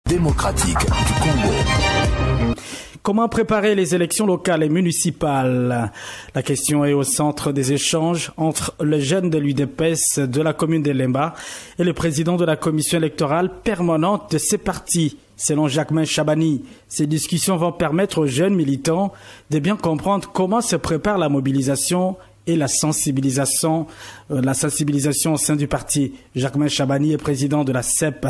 démocratique du Congo. Comment préparer les élections locales et municipales? La question est au centre des échanges entre les jeunes de l'UDPS de la commune de Lemba et le président de la commission électorale permanente de ces partis. Selon Jacquemain Chabani, ces discussions vont permettre aux jeunes militants de bien comprendre comment se prépare la mobilisation et la sensibilisation au sein du parti. Jacquemain Chabani est président de la CEP.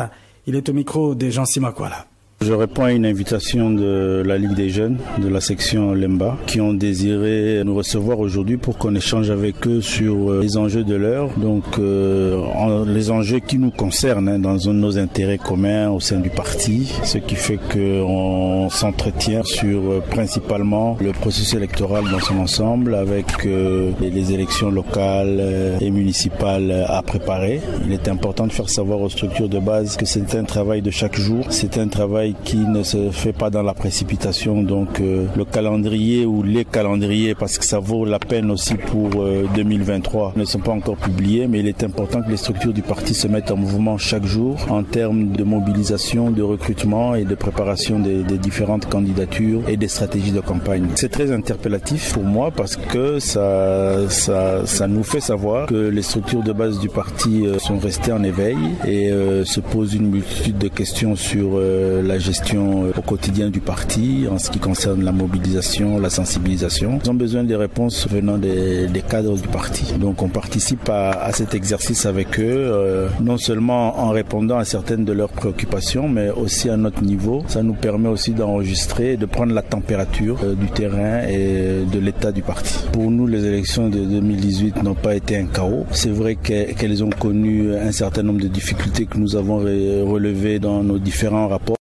Il est au micro de Jean Simakwala. Je réponds à une invitation de la Ligue des jeunes, de la section Lemba, qui ont désiré nous recevoir aujourd'hui pour qu'on échange avec eux sur les enjeux de l'heure, donc les enjeux qui nous concernent dans nos intérêts communs au sein du parti, ce qui fait qu'on s'entretient sur principalement le processus électoral dans son ensemble, avec les élections locales et municipales à préparer. Il est important de faire savoir aux structures de base que c'est un travail de chaque jour, c'est un travail qui ne se fait pas dans la précipitation, donc le calendrier ou les calendriers, parce que ça vaut la peine aussi pour 2023, ne sont pas encore publiés, mais il est important que les structures du parti se mettent en mouvement chaque jour en termes de mobilisation, de recrutement et de préparation des différentes candidatures et des stratégies de campagne. C'est très interpellatif pour moi parce que ça nous fait savoir que les structures de base du parti sont restées en éveil et se posent une multitude de questions sur la gestion au quotidien du parti en ce qui concerne la mobilisation, la sensibilisation. Ils ont besoin des réponses venant des cadres du parti. Donc on participe à cet exercice avec eux, non seulement en répondant à certaines de leurs préoccupations, mais aussi à notre niveau. Ça nous permet aussi d'enregistrer, de prendre la température du terrain et de l'état du parti. Pour nous, les élections de 2018 n'ont pas été un chaos. C'est vrai qu'elles ont connu un certain nombre de difficultés que nous avons relevées dans nos différents rapports.